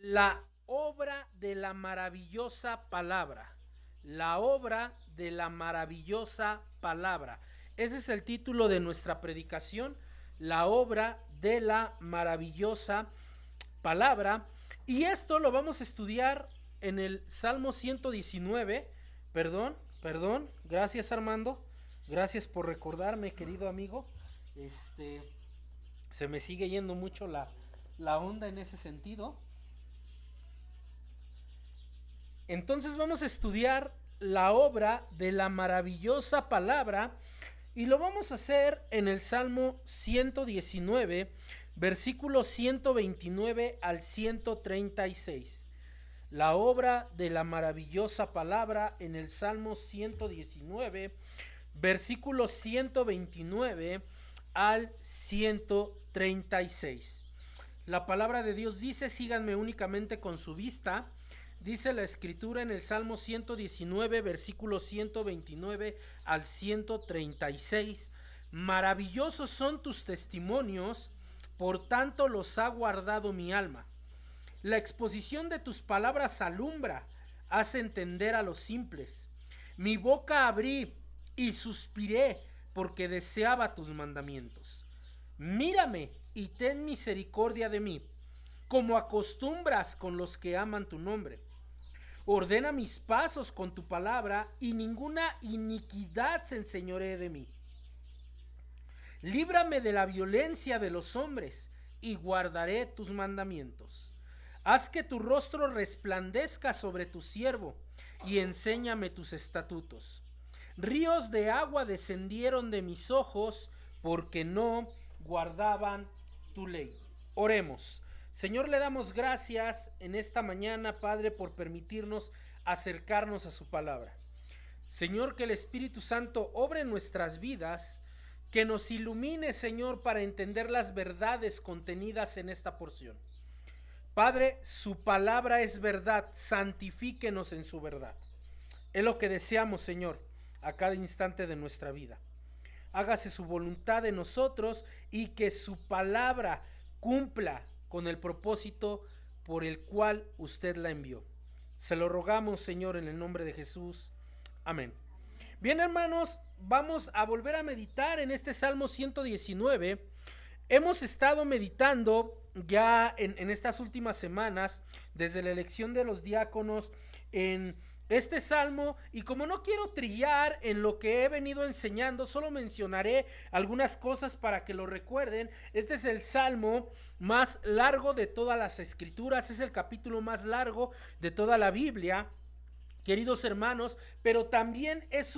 La obra de la maravillosa palabra. La obra de la maravillosa palabra. Ese es el título de nuestra predicación. La obra de la maravillosa palabra. Y esto lo vamos a estudiar en el Salmo 119. Perdón. Gracias, Armando. Gracias por recordarme, querido amigo. Se me sigue yendo mucho la onda en ese sentido. Entonces vamos a estudiar la obra de la maravillosa palabra y lo vamos a hacer en el Salmo 119, versículos 129 al 136. La obra de la maravillosa palabra en el Salmo 119, versículos 129 al 136. La palabra de Dios dice: síganme únicamente con su vista. Dice la escritura en el Salmo 119, versículos 129 al 136. Maravillosos son tus testimonios, por tanto los ha guardado mi alma. La exposición de tus palabras alumbra, hace entender a los simples. Mi boca abrí y suspiré, porque deseaba tus mandamientos. Mírame y ten misericordia de mí, como acostumbras con los que aman tu nombre. Ordena mis pasos con tu palabra, y ninguna iniquidad se enseñoree de mí. Líbrame de la violencia de los hombres, y guardaré tus mandamientos. Haz que tu rostro resplandezca sobre tu siervo, y enséñame tus estatutos. Ríos de agua descendieron de mis ojos, porque no guardaban tu ley. Oremos. Señor, le damos gracias en esta mañana, Padre, por permitirnos acercarnos a su palabra. Señor, que el Espíritu Santo obre en nuestras vidas, que nos ilumine, Señor, para entender las verdades contenidas en esta porción. Padre, su palabra es verdad, santifíquenos en su verdad. Es lo que deseamos, Señor, a cada instante de nuestra vida. Hágase su voluntad en nosotros y que su palabra cumpla con el propósito por el cual usted la envió. Se lo rogamos, Señor, en el nombre de Jesús. Amén. Bien, hermanos, vamos a volver a meditar en este Salmo 119. Hemos estado meditando ya en estas últimas semanas, desde la elección de los diáconos, en este salmo, y como no quiero trillar en lo que he venido enseñando, solo mencionaré algunas cosas para que lo recuerden. Este es el salmo más largo de todas las escrituras, es el capítulo más largo de toda la Biblia, queridos hermanos, pero también es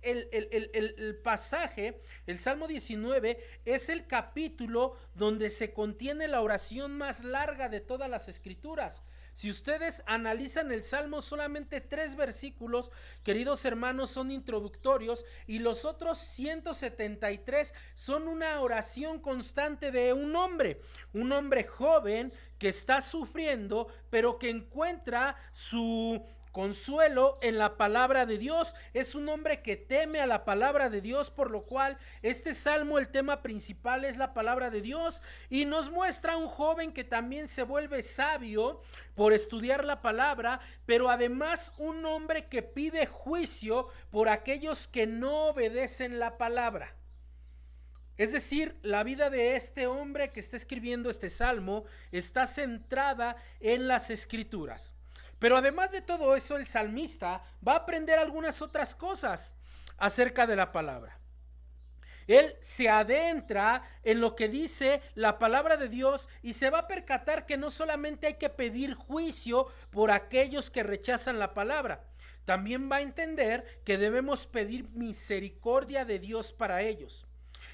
el pasaje, el Salmo 19 es el capítulo donde se contiene la oración más larga de todas las escrituras. Si ustedes analizan el Salmo, solamente 3 versículos, queridos hermanos, son introductorios, y los otros 173 son una oración constante de un hombre joven que está sufriendo, pero que encuentra su consuelo en la palabra de Dios. Es un hombre que teme a la palabra de Dios, por lo cual este salmo, el tema principal es la palabra de Dios, y nos muestra a un joven que también se vuelve sabio por estudiar la palabra, pero además un hombre que pide juicio por aquellos que no obedecen la palabra. Es decir, la vida de este hombre que está escribiendo este salmo está centrada en las escrituras. Pero además de todo eso, el salmista va a aprender algunas otras cosas acerca de la palabra. Él se adentra en lo que dice la palabra de Dios y se va a percatar que no solamente hay que pedir juicio por aquellos que rechazan la palabra, también va a entender que debemos pedir misericordia de Dios para ellos.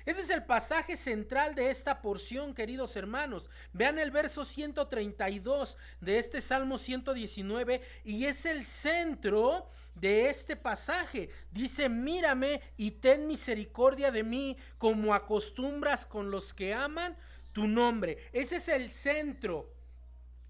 Ese es el pasaje central de esta porción, queridos hermanos. Vean el verso 132 de este Salmo 119 y es el centro de este pasaje. Dice: mírame y ten misericordia de mí, como acostumbras con los que aman tu nombre. Ese es el centro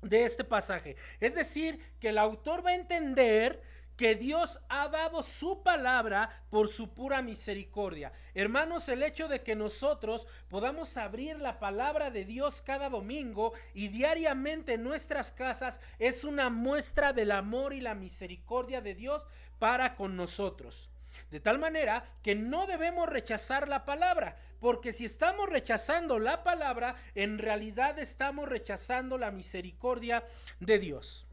de este pasaje. Es decir, que el autor va a entender que Dios ha dado su palabra por su pura misericordia. Hermanos, el hecho de que nosotros podamos abrir la palabra de Dios cada domingo y diariamente en nuestras casas es una muestra del amor y la misericordia de Dios para con nosotros. De tal manera que no debemos rechazar la palabra, porque si estamos rechazando la palabra, en realidad estamos rechazando la misericordia de Dios.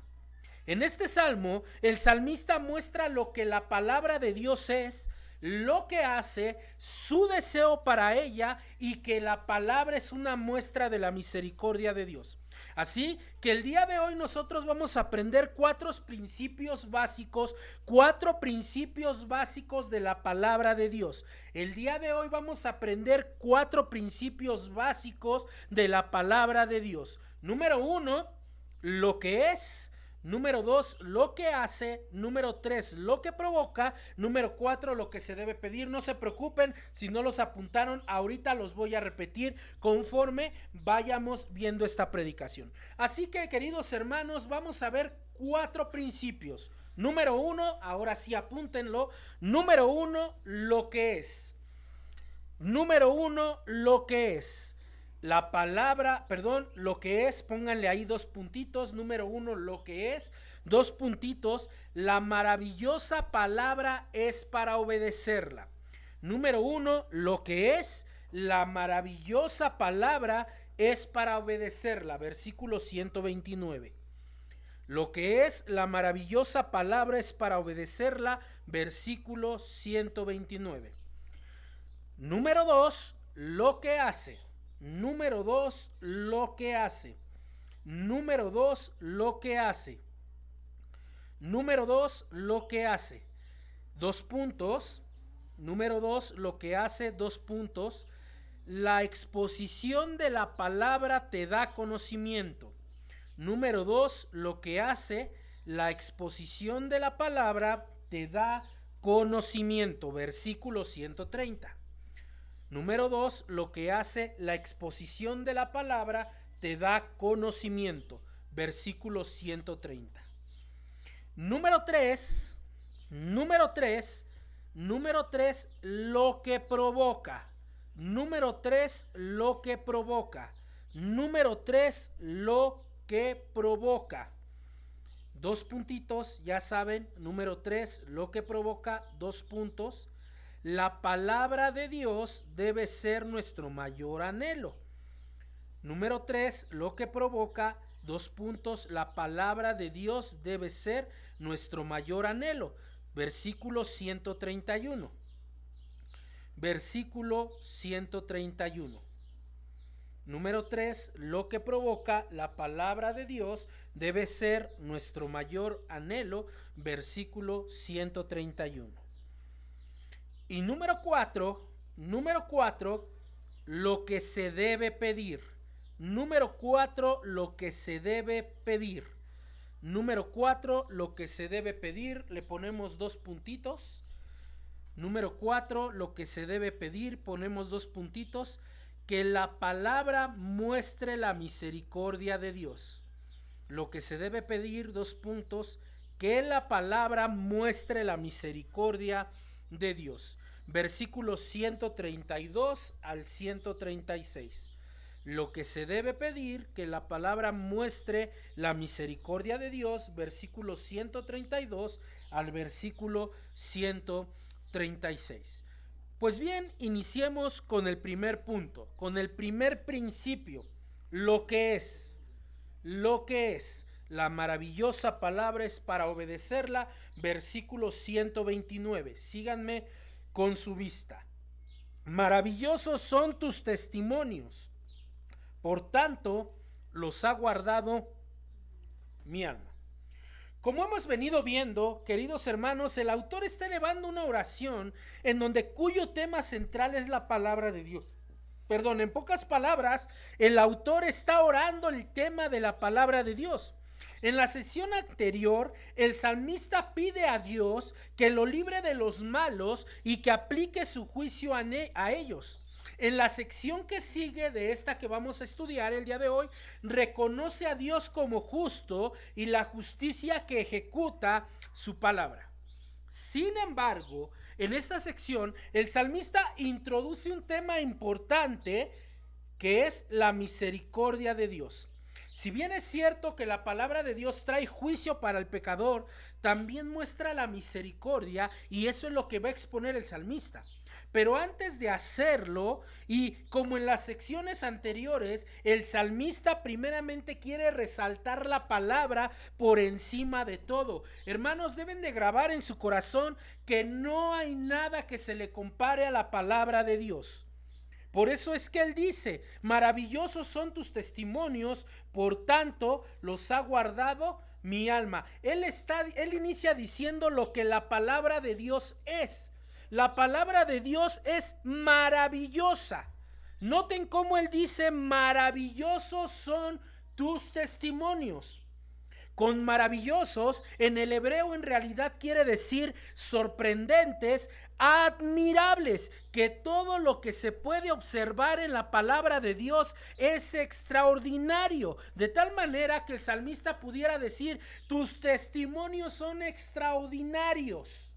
En este salmo, el salmista muestra lo que la palabra de Dios es, lo que hace, su deseo para ella y que la palabra es una muestra de la misericordia de Dios. Así que el día de hoy nosotros vamos a aprender cuatro principios básicos de la palabra de Dios. El día de hoy vamos a aprender cuatro principios básicos de la palabra de Dios. Número 1, lo que es. Número 2, lo que hace. Número 3, lo que provoca. Número 4, lo que se debe pedir. No se preocupen si no los apuntaron, ahorita los voy a repetir conforme vayamos viendo esta predicación. Así que, queridos hermanos, vamos a ver cuatro principios. Número 1, ahora sí apúntenlo. Número 1, lo que es. Número 1, lo que es. La palabra, lo que es, pónganle ahí 2 puntitos. Número 1, lo que es, 2 puntitos. La maravillosa palabra es para obedecerla. Número 1, lo que es, la maravillosa palabra es para obedecerla. Versículo 129. Lo que es, la maravillosa palabra es para obedecerla. Versículo 129. Número 2, lo que hace. Número 2, lo que hace. Número 2, lo que hace. Número 2, lo que hace. 2 puntos. Número 2, lo que hace, 2 puntos. La exposición de la palabra te da conocimiento. Número 2, lo que hace, la exposición de la palabra te da conocimiento. Versículo 130. Número 2, lo que hace, la exposición de la palabra te da conocimiento. Versículo 130. Número 3, lo que provoca. Número 3, lo que provoca. Número 3, lo que provoca. 2 puntitos, ya saben. Número 3, lo que provoca, 2 puntos. La palabra de Dios debe ser nuestro mayor anhelo. Número 3, lo que provoca, 2 puntos. La palabra de Dios debe ser nuestro mayor anhelo. Versículo 131. Versículo 131. Número 3, lo que provoca, la palabra de Dios debe ser nuestro mayor anhelo. Versículo 131. Y número 4, lo que se debe pedir. Número 4, lo que se debe pedir. Número 4, lo que se debe pedir. Le ponemos 2 puntitos. Número 4, lo que se debe pedir. Ponemos 2 puntitos. Que la palabra muestre la misericordia de Dios. Lo que se debe pedir, 2 puntos. Que la palabra muestre la misericordia de Dios. Versículos 132 al 136. Lo que se debe pedir, que la palabra muestre la misericordia de Dios. Versículos 132 al versículo 136. Pues bien, iniciemos con el primer punto, con el primer principio. Lo que es. La maravillosa palabra es para obedecerla. Versículo 129. Síganme con su vista. Maravillosos son tus testimonios. Por tanto, los ha guardado mi alma. Como hemos venido viendo, queridos hermanos, el autor está elevando una oración en donde cuyo tema central es la palabra de Dios. En pocas palabras, el autor está orando el tema de la palabra de Dios. En la sesión anterior, el salmista pide a Dios que lo libre de los malos y que aplique su juicio a ellos. En la sección que sigue de esta que vamos a estudiar el día de hoy, reconoce a Dios como justo y la justicia que ejecuta su palabra. Sin embargo, en esta sección, el salmista introduce un tema importante que es la misericordia de Dios. Si bien es cierto que la palabra de Dios trae juicio para el pecador, también muestra la misericordia, y eso es lo que va a exponer el salmista. Pero antes de hacerlo, y como en las secciones anteriores, el salmista primeramente quiere resaltar la palabra por encima de todo. Hermanos, deben de grabar en su corazón que no hay nada que se le compare a la palabra de Dios. Por eso es que él dice: maravillosos son tus testimonios, por tanto los ha guardado mi alma. Él inicia diciendo lo que la palabra de Dios es. La palabra de Dios es maravillosa. Noten cómo él dice: maravillosos son tus testimonios. Con maravillosos en el hebreo en realidad quiere decir sorprendentes, admirables, que todo lo que se puede observar en la palabra de Dios es extraordinario, de tal manera que el salmista pudiera decir: tus testimonios son extraordinarios.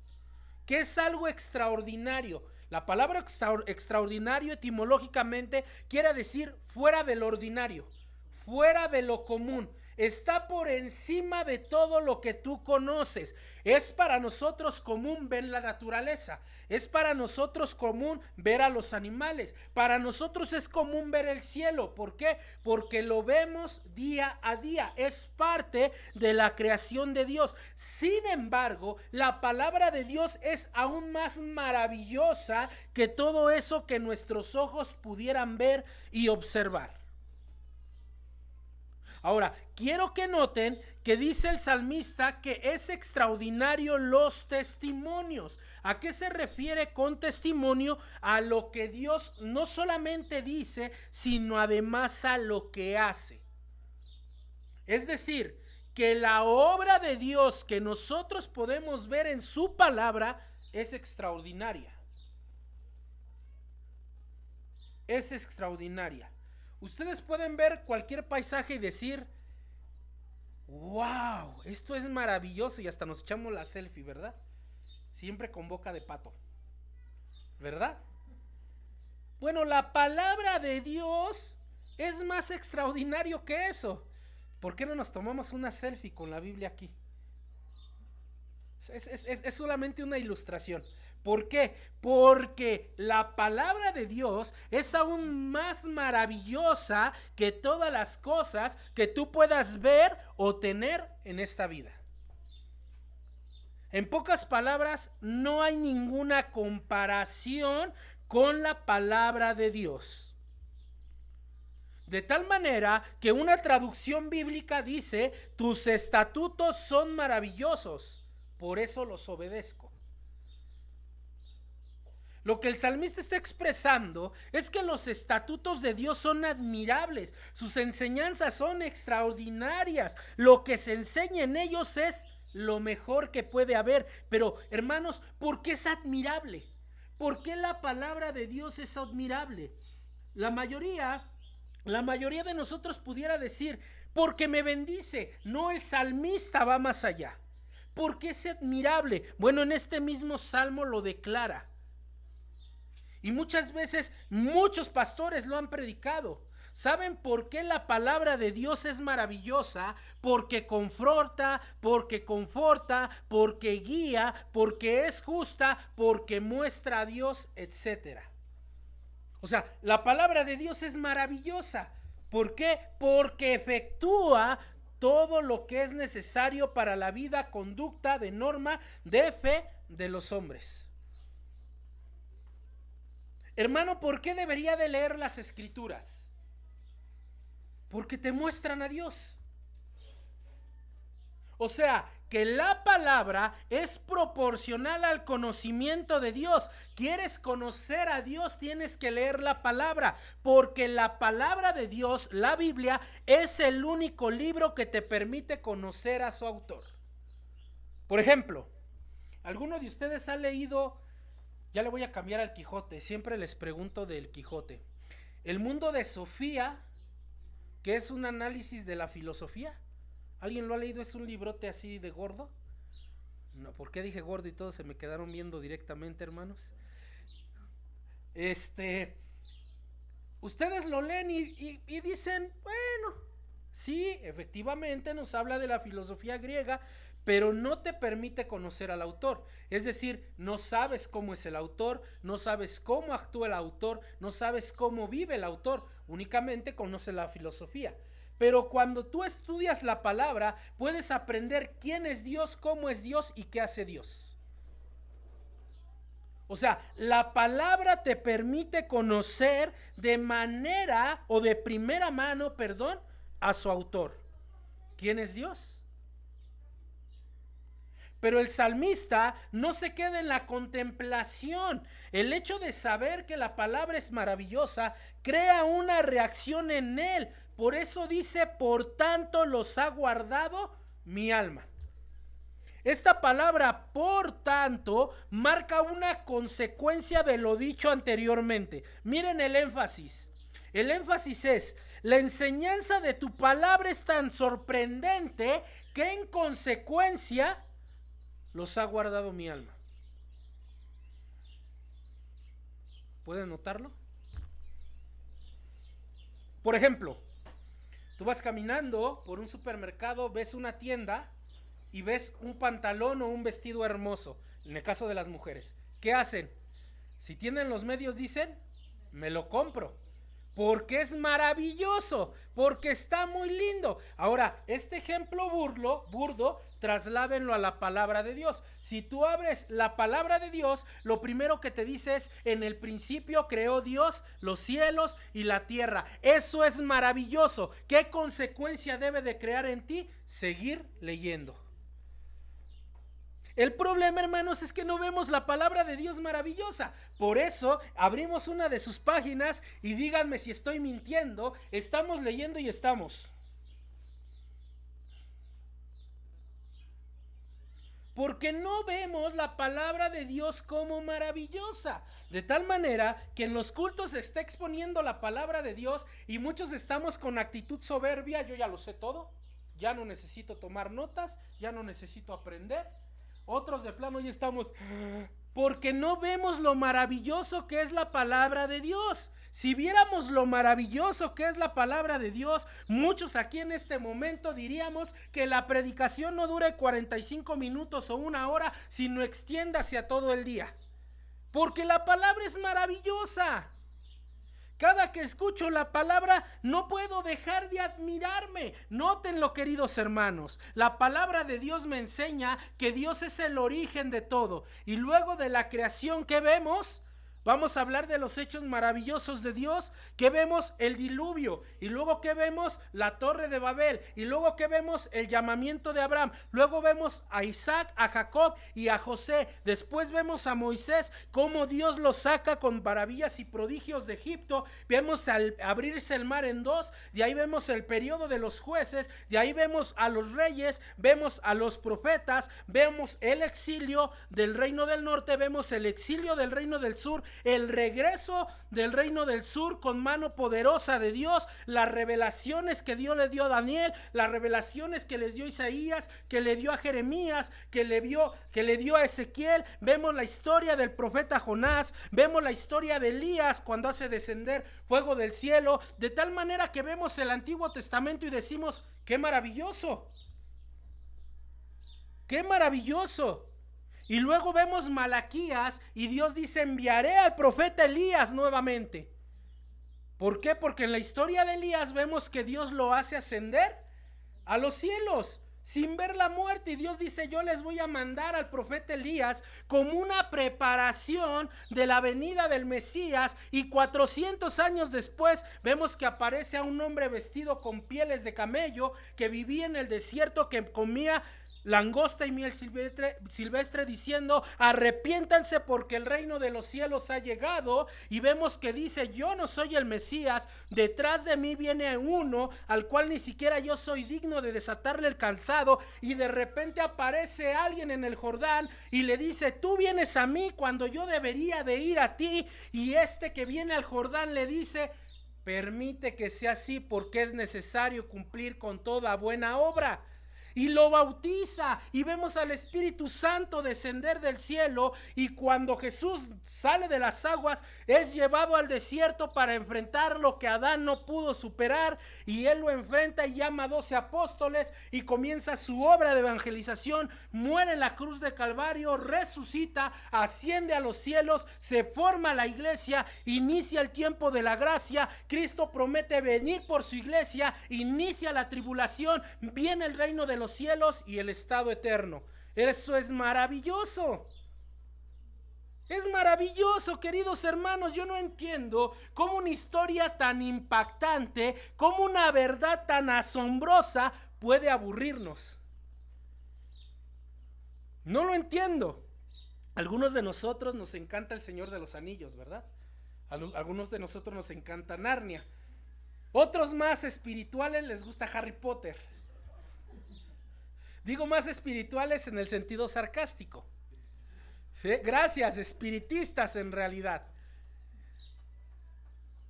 ¿Qué es algo extraordinario? La palabra extraordinario etimológicamente quiere decir fuera del ordinario, fuera de lo común. Está por encima de todo lo que tú conoces. Es para nosotros común ver la naturaleza. Es para nosotros común ver a los animales. Para nosotros es común ver el cielo. ¿Por qué? Porque lo vemos día a día. Es parte de la creación de Dios. Sin embargo, la palabra de Dios es aún más maravillosa que todo eso que nuestros ojos pudieran ver y observar. Ahora, quiero que noten que dice el salmista que es extraordinario los testimonios. ¿A qué se refiere con testimonio? A lo que Dios no solamente dice, sino además a lo que hace. Es decir, que la obra de Dios que nosotros podemos ver en su palabra es extraordinaria. Es extraordinaria. Ustedes pueden ver cualquier paisaje y decir: wow, esto es maravilloso, y hasta nos echamos la selfie, ¿verdad? Siempre con boca de pato, ¿verdad? Bueno, la palabra de Dios es más extraordinario que eso. ¿Por qué no nos tomamos una selfie con la Biblia aquí? Es solamente una ilustración. ¿Por qué? Porque la palabra de Dios es aún más maravillosa que todas las cosas que tú puedas ver o tener en esta vida. En pocas palabras, no hay ninguna comparación con la palabra de Dios. De tal manera que una traducción bíblica dice: tus estatutos son maravillosos, por eso los obedezco. Lo que el salmista está expresando es que los estatutos de Dios son admirables, sus enseñanzas son extraordinarias, lo que se enseña en ellos es lo mejor que puede haber. Pero, hermanos, ¿por qué es admirable? ¿Por qué la palabra de Dios es admirable? La mayoría de nosotros pudiera decir: porque me bendice. No, el salmista va más allá. ¿Por qué es admirable? Bueno, en este mismo salmo lo declara. Y muchas veces muchos pastores lo han predicado. ¿Saben por qué la palabra de Dios es maravillosa? Porque confronta, porque conforta, porque guía, porque es justa, porque muestra a Dios, etc. O sea, la palabra de Dios es maravillosa. ¿Por qué? Porque efectúa todo lo que es necesario para la vida, conducta, de norma, de fe de los hombres. Hermano, ¿por qué debería de leer las escrituras? Porque te muestran a Dios. O sea, que la palabra es proporcional al conocimiento de Dios. ¿Quieres conocer a Dios? Tienes que leer la palabra, porque la palabra de Dios, la Biblia, es el único libro que te permite conocer a su autor. Por ejemplo, ¿alguno de ustedes ha leído? Ya le voy a cambiar al Quijote, siempre les pregunto del Quijote. El mundo de Sofía, que es un análisis de la filosofía. ¿Alguien lo ha leído? Es un librote así de gordo. No, ¿por qué dije gordo y todos se me quedaron viendo directamente, hermanos? Ustedes lo leen y dicen, bueno, sí, efectivamente nos habla de la filosofía griega, pero no te permite conocer al autor. Es decir, no sabes cómo es el autor, no sabes cómo actúa el autor, no sabes cómo vive el autor, únicamente conoces la filosofía. Pero cuando tú estudias la palabra, puedes aprender quién es Dios, cómo es Dios y qué hace Dios. O sea, la palabra te permite conocer de manera o de primera mano, perdón, a su autor. ¿Quién es Dios? Pero el salmista no se queda en la contemplación. El hecho de saber que la palabra es maravillosa crea una reacción en él. Por eso dice, por tanto los ha guardado mi alma. Esta palabra, por tanto, marca una consecuencia de lo dicho anteriormente. Miren el énfasis. El énfasis es, la enseñanza de tu palabra es tan sorprendente que en consecuencia los ha guardado mi alma. ¿Pueden notarlo? Por ejemplo, tú vas caminando por un supermercado, ves una tienda y ves un pantalón o un vestido hermoso, en el caso de las mujeres. ¿Qué hacen? Si tienen los medios dicen, me lo compro, porque es maravilloso, porque está muy lindo. Ahora, este ejemplo burdo, trasládenlo a la palabra de Dios. Si tú abres la palabra de Dios, lo primero que te dice es, en el principio creó Dios los cielos y la tierra. Eso es maravilloso. ¿Qué consecuencia debe de crear en ti? Seguir leyendo. El problema, hermanos, es que no vemos la palabra de Dios maravillosa. Por eso abrimos una de sus páginas y díganme si estoy mintiendo. Estamos leyendo y estamos. Porque no vemos la palabra de Dios como maravillosa. De tal manera que en los cultos se está exponiendo la palabra de Dios y muchos estamos con actitud soberbia. Yo ya lo sé todo. Ya no necesito tomar notas. Ya no necesito aprender. Otros de plano ya estamos, porque no vemos lo maravilloso que es la palabra de Dios. Si viéramos lo maravilloso que es la palabra de Dios, muchos aquí en este momento diríamos que la predicación no dure 45 minutos o una hora, sino extiéndase a todo el día. Porque la palabra es maravillosa. Cada que escucho la palabra no puedo dejar de admirarme. Nótenlo, queridos hermanos. La palabra de Dios me enseña que Dios es el origen de todo. Y luego de la creación, ¿qué vemos? Vamos a hablar de los hechos maravillosos de Dios. ¿Qué vemos? El diluvio. Y luego ¿qué vemos? La torre de Babel. Y luego ¿qué vemos? El llamamiento de Abraham. Luego vemos a Isaac, a Jacob y a José. Después vemos a Moisés, cómo Dios lo saca con maravillas y prodigios de Egipto. Vemos al abrirse el mar en dos. De ahí vemos el periodo de los jueces. De ahí vemos a los reyes. Vemos a los profetas. Vemos el exilio del reino del norte. Vemos el exilio del reino del sur. El regreso del reino del sur con mano poderosa de Dios, las revelaciones que Dios le dio a Daniel, las revelaciones que les dio a Isaías, que le dio a Jeremías, que le dio a Ezequiel. Vemos la historia del profeta Jonás, vemos la historia de Elías cuando hace descender fuego del cielo, de tal manera que vemos el Antiguo Testamento y decimos, ¡qué maravilloso! ¡Qué maravilloso! Y luego vemos Malaquías y Dios dice, enviaré al profeta Elías nuevamente. ¿Por qué? Porque en la historia de Elías vemos que Dios lo hace ascender a los cielos sin ver la muerte. Y Dios dice, yo les voy a mandar al profeta Elías como una preparación de la venida del Mesías. Y 400 años después vemos que aparece a un hombre vestido con pieles de camello que vivía en el desierto, que comía langosta y miel silvestre, diciendo, arrepiéntanse porque el reino de los cielos ha llegado. Y vemos que dice, yo no soy el Mesías, detrás de mí viene uno al cual ni siquiera yo soy digno de desatarle el calzado. Y de repente aparece alguien en el Jordán y le dice, tú vienes a mí cuando yo debería de ir a ti. Y este que viene al Jordán le dice, permite que sea así porque es necesario cumplir con toda buena obra. y lo bautiza, y vemos al Espíritu Santo descender del cielo, y cuando Jesús sale de las aguas es llevado al desierto para enfrentar lo que Adán no pudo superar, y él lo enfrenta y llama a 12 apóstoles y comienza su obra de evangelización, muere en la cruz de Calvario, resucita, asciende a los cielos, se forma la iglesia, inicia el tiempo de la gracia, Cristo promete venir por su iglesia, inicia la tribulación, viene el reino de los cielos y el estado eterno. Eso es maravilloso. Es maravilloso, queridos hermanos. Yo no entiendo cómo una historia tan impactante, cómo una verdad tan asombrosa puede aburrirnos. No lo entiendo. Algunos de nosotros nos encanta El Señor de los Anillos, ¿verdad? Algunos de nosotros nos encanta Narnia. Otros más espirituales les gusta Harry Potter. Digo más espirituales en el sentido sarcástico. ¿Sí? Gracias, espiritistas en realidad.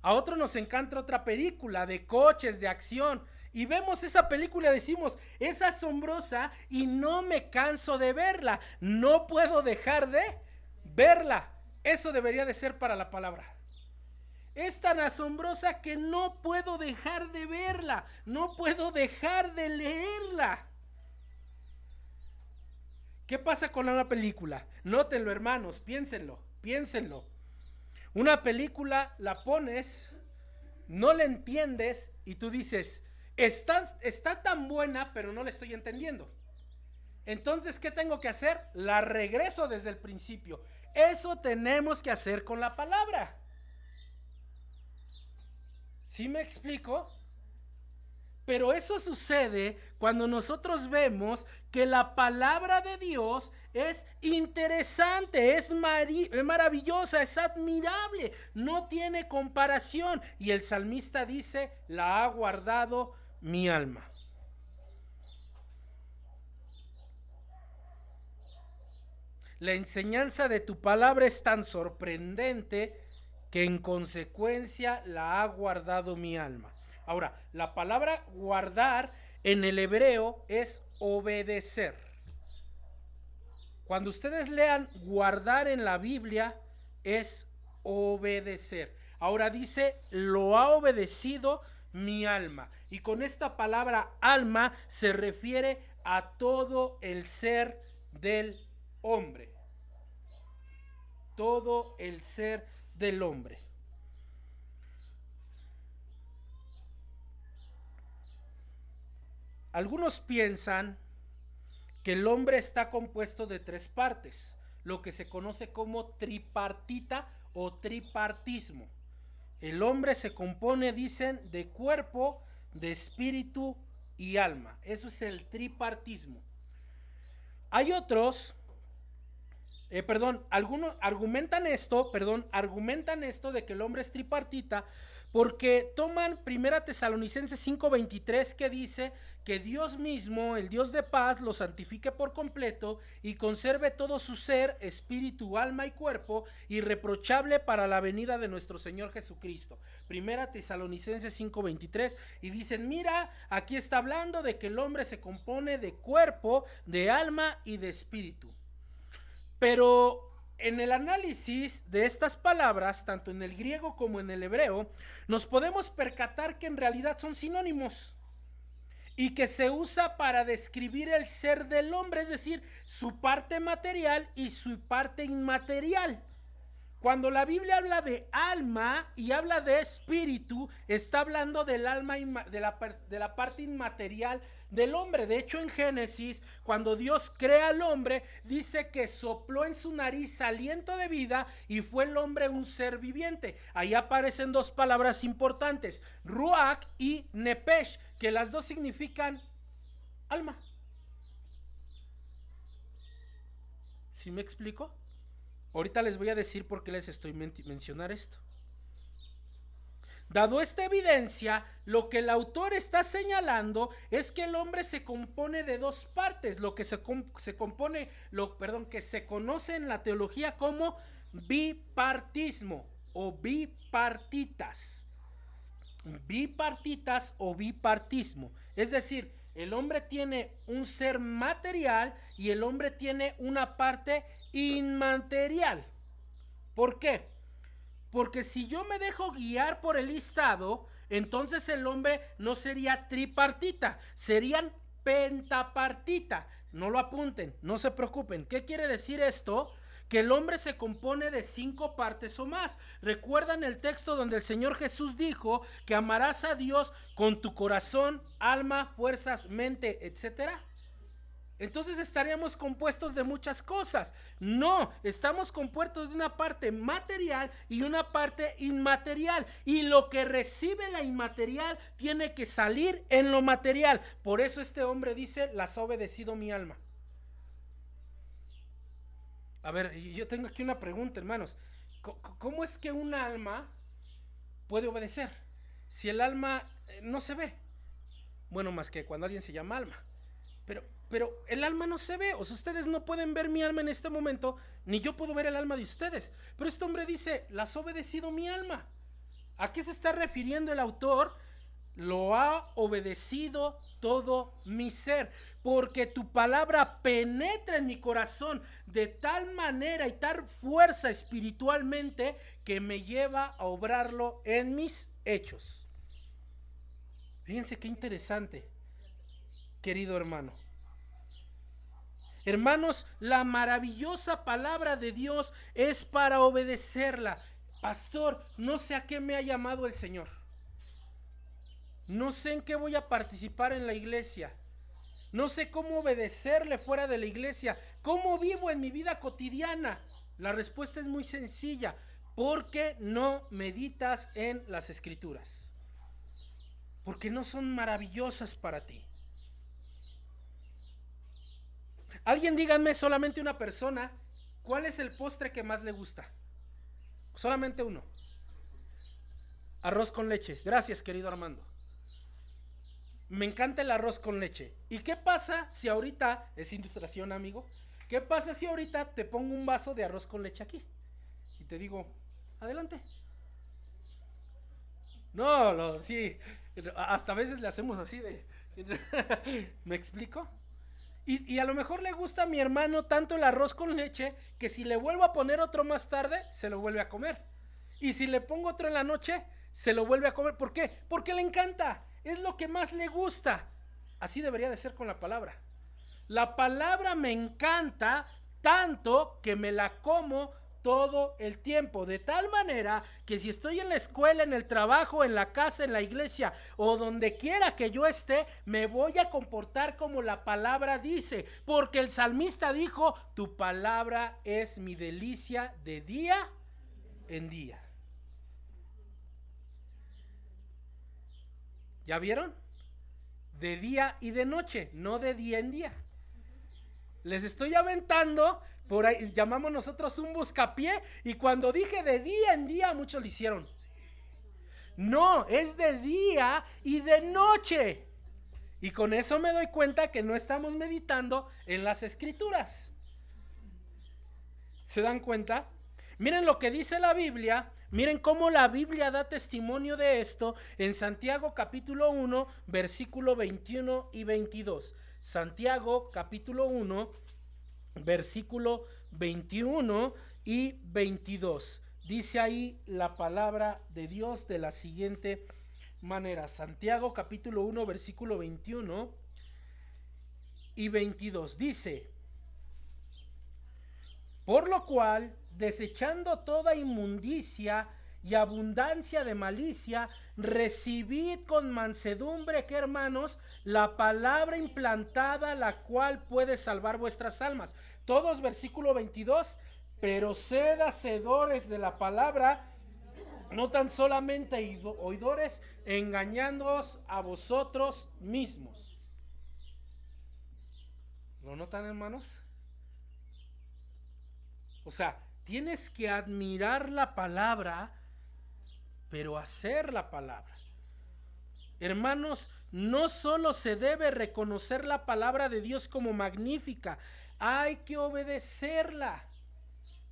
A otros nos encanta otra película de coches, de acción. Y vemos esa película y decimos, es asombrosa y no me canso de verla. No puedo dejar de verla. Eso debería de ser para la palabra. Es tan asombrosa que no puedo dejar de verla. No puedo dejar de leerla. ¿Qué pasa con una película? Nótenlo, hermanos, piénsenlo. Una película la pones, no la entiendes y tú dices, está tan buena, pero no la estoy entendiendo. Entonces, ¿qué tengo que hacer? La regreso desde el principio. Eso tenemos que hacer con la palabra. ¿Sí me explico? Pero eso sucede cuando nosotros vemos que la palabra de Dios es interesante, es maravillosa, es admirable, no tiene comparación. Y el salmista dice, la ha guardado mi alma. La enseñanza de tu palabra es tan sorprendente que en consecuencia la ha guardado mi alma. Ahora, la palabra guardar en el hebreo es obedecer. Cuando ustedes lean guardar en la Biblia es obedecer. Ahora dice, lo ha obedecido mi alma. Y con esta palabra alma se refiere a todo el ser del hombre. Todo el ser del hombre. Algunos piensan que el hombre está compuesto de 3 partes, lo que se conoce como tripartita o tripartismo. El hombre se compone, dicen, de cuerpo, de espíritu y alma. Eso es el tripartismo. Hay otros, algunos argumentan esto de que el hombre es tripartita porque toman 1 Tesalonicenses 5:23 que dice que Dios mismo, el Dios de paz, lo santifique por completo y conserve todo su ser, espíritu, alma y cuerpo irreprochable para la venida de nuestro Señor Jesucristo. 1 Tesalonicenses 5:23 y dicen, mira, aquí está hablando de que el hombre se compone de cuerpo, de alma y de espíritu. Pero en el análisis de estas palabras, tanto en el griego como en el hebreo, nos podemos percatar que en realidad son sinónimos y que se usa para describir el ser del hombre, es decir, su parte material y su parte inmaterial. Cuando la Biblia habla de alma y habla de espíritu, está hablando del alma, de la parte inmaterial del hombre. De hecho, en Génesis, cuando Dios crea al hombre, dice que sopló en su nariz aliento de vida y fue el hombre un ser viviente. Ahí aparecen 2 palabras importantes, ruach y nepesh, que las 2 significan alma. ¿Sí me explico? Ahorita les voy a decir por qué les estoy mencionar esto. Dado esta evidencia, lo que el autor está señalando es que el hombre se compone de 2 partes, lo que que se conoce en la teología como bipartismo o bipartitas. Bipartitas o bipartismo. Es decir, El hombre tiene un ser material y el hombre tiene una parte inmaterial. ¿Por qué? Porque si yo me dejo guiar por el listado, entonces el hombre no sería tripartita, serían pentapartita. No lo apunten, no se preocupen. ¿Qué quiere decir esto? Que el hombre se compone de 5 partes o más. ¿Recuerdan el texto donde el Señor Jesús dijo que amarás a Dios con tu corazón, alma, fuerzas, mente, etcétera? Entonces estaríamos compuestos de muchas cosas. No, estamos compuestos de una parte material y una parte inmaterial. Y lo que recibe la inmaterial tiene que salir en lo material. Por eso este hombre dice, las ha obedecido mi alma. A ver, yo tengo aquí una pregunta, hermanos. ¿Cómo es que un alma puede obedecer si el alma no se ve? Bueno, más que cuando alguien se llama alma. Pero el alma no se ve. O sea, ustedes no pueden ver mi alma en este momento, ni yo puedo ver el alma de ustedes. Pero este hombre dice, las ha obedecido mi alma. ¿A qué se está refiriendo el autor? Lo ha obedecido todo mi ser, porque tu palabra penetra en mi corazón de tal manera y tal fuerza espiritualmente que me lleva a obrarlo en mis hechos. Fíjense qué interesante, querido hermano. Hermanos, la maravillosa palabra de Dios es para obedecerla. Pastor, no sé a qué me ha llamado el Señor. No sé en qué voy a participar en la iglesia. No sé cómo obedecerle fuera de la iglesia. ¿Cómo vivo en mi vida cotidiana? La respuesta es muy sencilla. Porque no meditas en las Escrituras. Porque no son maravillosas para ti. Alguien díganme, solamente una persona, ¿cuál es el postre que más le gusta? Solamente uno. Arroz con leche. Gracias, querido Armando. Me encanta el arroz con leche. ¿Y qué pasa si ahorita, es ilustración, amigo? ¿Qué pasa si ahorita te pongo un vaso de arroz con leche aquí? Y te digo, adelante. No, sí. Hasta a veces le hacemos así de... ¿Me explico? Y a lo mejor le gusta a mi hermano tanto el arroz con leche que si le vuelvo a poner otro más tarde, se lo vuelve a comer. Y si le pongo otro en la noche, se lo vuelve a comer. ¿Por qué? Porque le encanta. Es lo que más le gusta. Así debería de ser con la palabra. La palabra me encanta tanto que me la como todo el tiempo, de tal manera que si estoy en la escuela, en el trabajo, en la casa, en la iglesia o donde quiera que yo esté, me voy a comportar como la palabra dice, porque el salmista dijo, tu palabra es mi delicia de día en día. ¿Ya vieron? De día y de noche, no de día en día. Les estoy aventando, por ahí llamamos nosotros un buscapié, y cuando dije de día en día, muchos lo hicieron. No, es de día y de noche. Y con eso me doy cuenta que no estamos meditando en las Escrituras. ¿Se dan cuenta? Miren lo que dice la Biblia. Miren cómo la Biblia da testimonio de esto en Santiago capítulo 1, versículo 21 y 22. Santiago capítulo 1, versículo 21 y 22. Dice ahí la palabra de Dios de la siguiente manera. Santiago capítulo 1, versículo 21 y 22. Dice: por lo cual, desechando toda inmundicia y abundancia de malicia, recibid con mansedumbre, que hermanos, la palabra implantada, la cual puede salvar vuestras almas. Todos versículo 22, pero sed hacedores de la palabra, no tan solamente oidores, engañándoos a vosotros mismos. ¿Lo notan, hermanos? O sea, tienes que admirar la palabra, pero hacer la palabra. Hermanos, no solo se debe reconocer la palabra de Dios como magnífica, hay que obedecerla.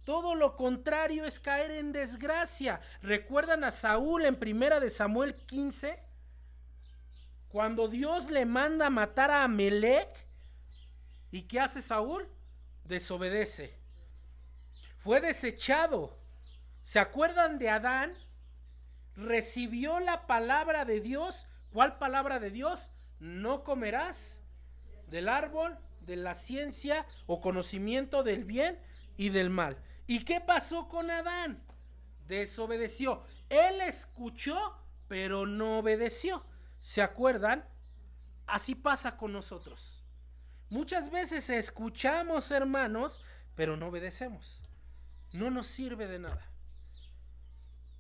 Todo lo contrario es caer en desgracia. ¿Recuerdan a Saúl en 1 de Samuel 15? Cuando Dios le manda matar a Amalec, ¿y qué hace Saúl? Desobedece. Fue desechado. ¿Se acuerdan de Adán? Recibió la palabra de Dios. ¿Cuál palabra de Dios? No comerás del árbol de la ciencia o conocimiento del bien y del mal. ¿Y qué pasó con Adán? Desobedeció. Él escuchó, pero no obedeció. ¿Se acuerdan? Así pasa con nosotros. Muchas veces escuchamos, hermanos, pero no obedecemos. No nos sirve de nada.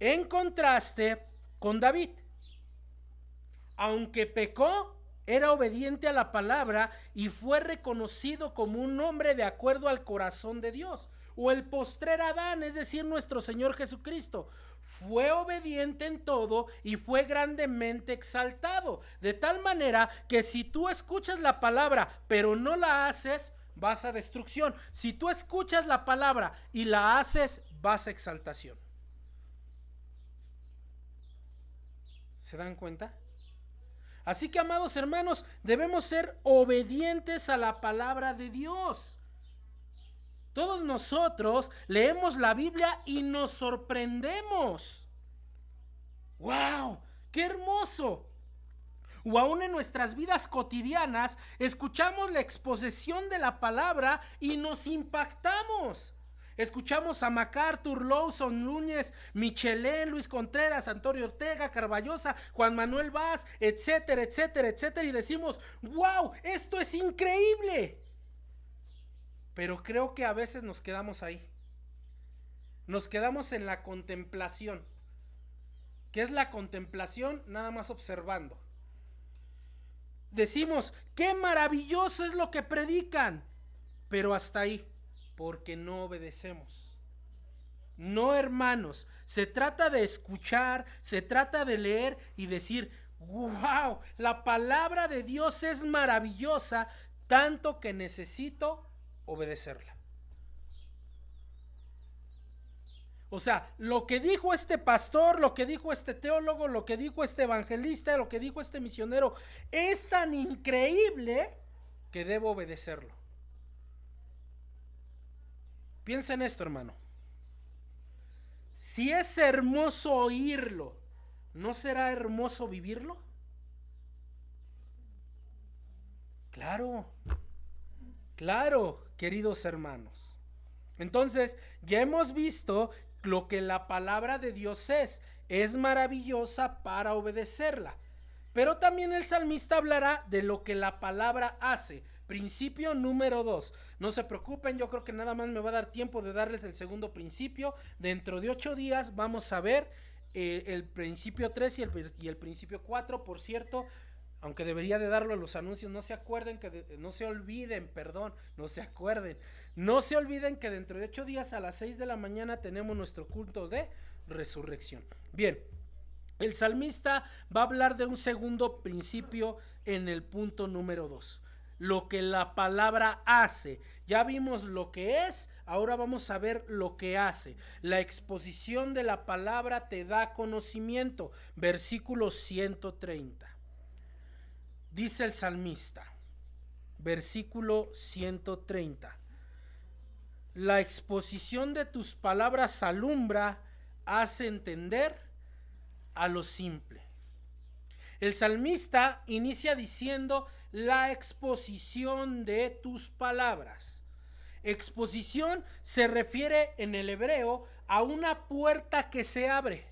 En contraste con David, aunque pecó, era obediente a la palabra y fue reconocido como un hombre de acuerdo al corazón de Dios. O el postrer Adán, es decir, nuestro Señor Jesucristo, fue obediente en todo y fue grandemente exaltado. De tal manera que si tú escuchas la palabra pero no la haces, vas a destrucción. Si tú escuchas la palabra y la haces, vas a exaltación. ¿Se dan cuenta? Así que, amados hermanos, debemos ser obedientes a la palabra de Dios. Todos nosotros leemos la Biblia y nos sorprendemos. ¡Wow! ¡Qué hermoso! O aún en nuestras vidas cotidianas escuchamos la exposición de la palabra y nos impactamos. Escuchamos a MacArthur, Lawson, Núñez, Michelén, Luis Contreras, Antonio Ortega, Carballosa, Juan Manuel Vaz, etcétera, etcétera, etcétera, y decimos, ¡wow! ¡Esto es increíble! Pero creo que a veces nos quedamos ahí. Nos quedamos en la contemplación. ¿Qué es la contemplación? Nada más observando. Decimos, ¡qué maravilloso es lo que predican! Pero hasta ahí, porque no obedecemos. No, hermanos, se trata de escuchar, se trata de leer y decir, wow, la palabra de Dios es maravillosa, tanto que necesito obedecerla. O sea, lo que dijo este pastor, lo que dijo este teólogo, lo que dijo este evangelista, lo que dijo este misionero, es tan increíble que debo obedecerlo. Piensa en esto, hermano. Si es hermoso oírlo, ¿no será hermoso vivirlo? Claro, claro, queridos hermanos. Entonces, ya hemos visto lo que la palabra de Dios es maravillosa para obedecerla. Pero también el salmista hablará de lo que la palabra hace. Principio número 2. No se preocupen, yo creo que nada más me va a dar tiempo de darles el segundo principio. Dentro de 8 días vamos a ver el principio 3 y el principio 4. Por cierto, aunque debería de darlo a los anuncios, no se acuerden no se olviden que dentro de 8 días a las 6 de la mañana tenemos nuestro culto de resurrección. Bien, el salmista va a hablar de un segundo principio en el punto número 2. Lo que la palabra hace. Ya vimos lo que es, ahora vamos a ver lo que hace. La exposición de la palabra te da conocimiento. Versículo 130. Dice el salmista, versículo 130. La exposición de tus palabras alumbra, hace entender a los simples. El salmista inicia diciendo la exposición de tus palabras. Exposición se refiere en el hebreo a una puerta que se abre.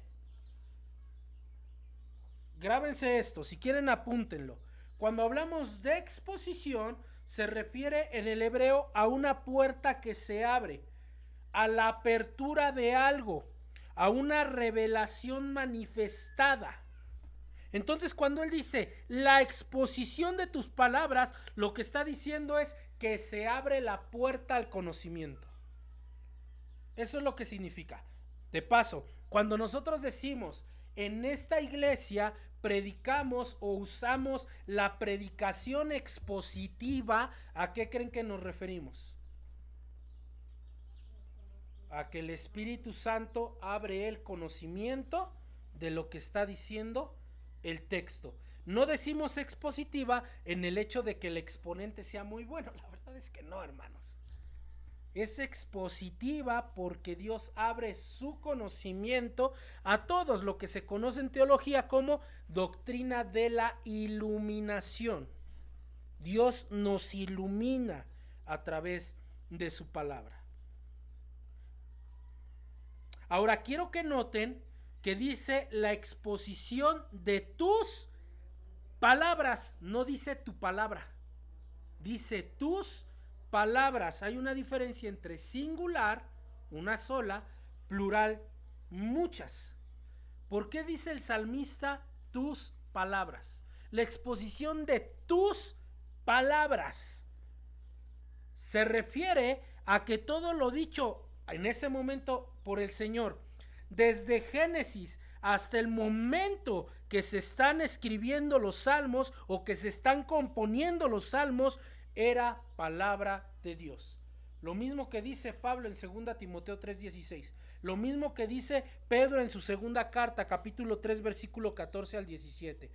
Grábense esto, si quieren apúntenlo. Cuando hablamos de exposición, se refiere en el hebreo a una puerta que se abre, a la apertura de algo, a una revelación manifestada. Entonces, cuando él dice la exposición de tus palabras, lo que está diciendo es que se abre la puerta al conocimiento. Eso es lo que significa. De paso, cuando nosotros decimos en esta iglesia predicamos o usamos la predicación expositiva, ¿a qué creen que nos referimos? A que el Espíritu Santo abre el conocimiento de lo que está diciendo el texto. no decimos expositiva en el hecho de que el exponente sea muy bueno. La verdad es que no, hermanos. Es expositiva porque Dios abre su conocimiento a todos, lo que se conoce en teología como doctrina de la iluminación. Dios nos ilumina a través de su palabra. Ahora quiero que noten que dice la exposición de tus palabras, no dice tu palabra, dice tus palabras. Hay una diferencia entre singular, una sola, plural, muchas. ¿Por qué dice el salmista tus palabras? La exposición de tus palabras se refiere a que todo lo dicho en ese momento por el Señor, desde Génesis hasta el momento que se están escribiendo los salmos o que se están componiendo los salmos, era palabra de Dios. Lo mismo que dice Pablo en 2 Timoteo 3:16. Lo mismo que dice Pedro en su segunda carta, capítulo 3, versículo 14 al 17.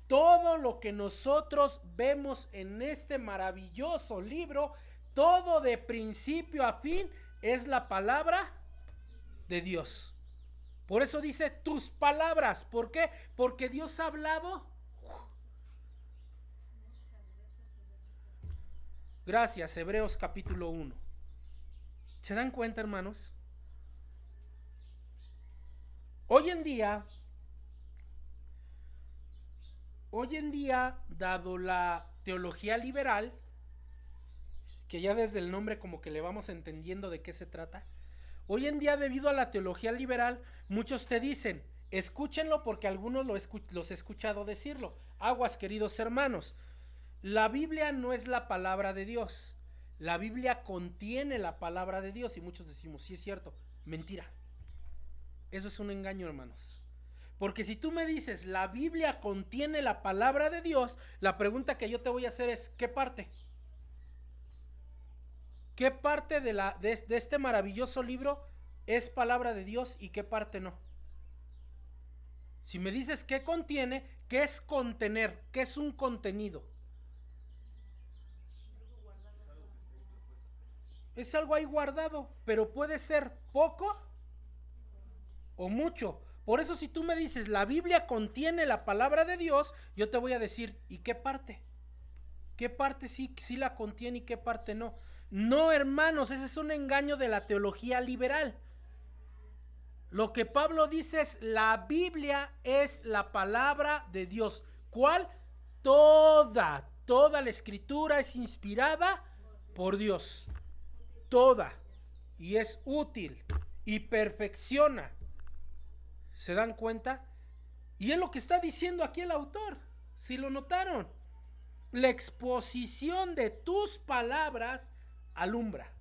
Todo lo que nosotros vemos en este maravilloso libro, todo de principio a fin, es la palabra de Dios. Por eso dice tus palabras. ¿Por qué? Porque Dios ha hablado. Gracias, Hebreos capítulo 1. ¿Se dan cuenta, hermanos? Hoy en día, dado la teología liberal, que ya desde el nombre como que le vamos entendiendo de qué se trata, hoy en día, debido a la teología liberal, muchos te dicen, escúchenlo porque algunos los he escuchado decirlo. Aguas, queridos hermanos, la Biblia no es la palabra de Dios. La Biblia contiene la palabra de Dios y muchos decimos, sí es cierto, mentira. Eso es un engaño, hermanos. Porque si tú me dices, la Biblia contiene la palabra de Dios, la pregunta que yo te voy a hacer es, ¿qué parte? ¿Qué parte de este maravilloso libro es palabra de Dios y qué parte no? Si me dices qué contiene, ¿qué es contener? ¿Qué es un contenido? Es algo ahí guardado, pero puede ser poco o mucho. Por eso si tú me dices, la Biblia contiene la palabra de Dios, yo te voy a decir, ¿y qué parte? ¿Qué parte sí la contiene y qué parte no? No, hermanos, ese es un engaño de la teología liberal. Lo que Pablo dice es, la Biblia es la palabra de Dios. ¿Cuál? Toda la escritura es inspirada por Dios. Toda. Y es útil y perfecciona. ¿Se dan cuenta? Y es lo que está diciendo aquí el autor. Si lo notaron. La exposición de tus palabras alumbra.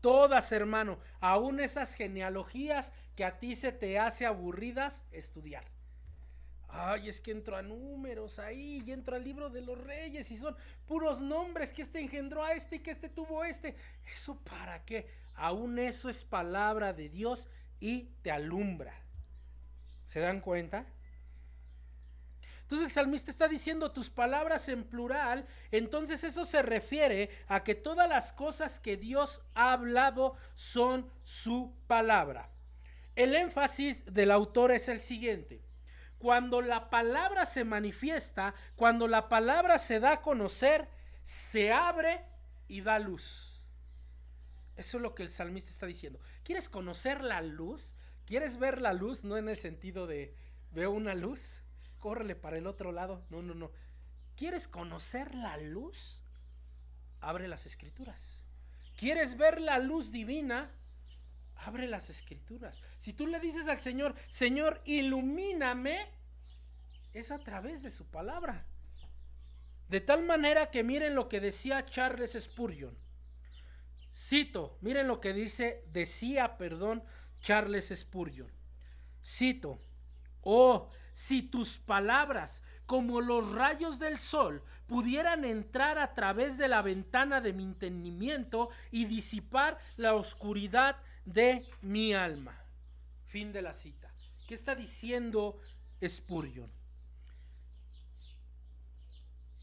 Todas, hermano, aún esas genealogías que a ti se te hace aburridas estudiar. Ay, es que entro a Números ahí y entro al libro de los reyes y son puros nombres, que este engendró a este y que este tuvo este. ¿Eso para qué? Aún eso es palabra de Dios y te alumbra. ¿Se dan cuenta? Entonces el salmista está diciendo tus palabras en plural. Entonces eso se refiere a que todas las cosas que Dios ha hablado son su palabra. El énfasis del autor es el siguiente: cuando la palabra se manifiesta, cuando la palabra se da a conocer, se abre y da luz. Eso es lo que el salmista está diciendo. ¿Quieres conocer la luz? ¿Quieres ver la luz? No en el sentido de veo una luz, córrele para el otro lado. No. ¿Quieres conocer la luz? Abre las escrituras. ¿Quieres ver la luz divina? Abre las escrituras. Si tú le dices al Señor, Señor, ilumíname, es a través de su palabra. De tal manera que miren lo que decía Charles Spurgeon. Cito, miren lo que decía Charles Spurgeon. Cito: oh, si tus palabras, como los rayos del sol, pudieran entrar a través de la ventana de mi entendimiento y disipar la oscuridad de mi alma. Fin de la cita. ¿Qué está diciendo Spurgeon?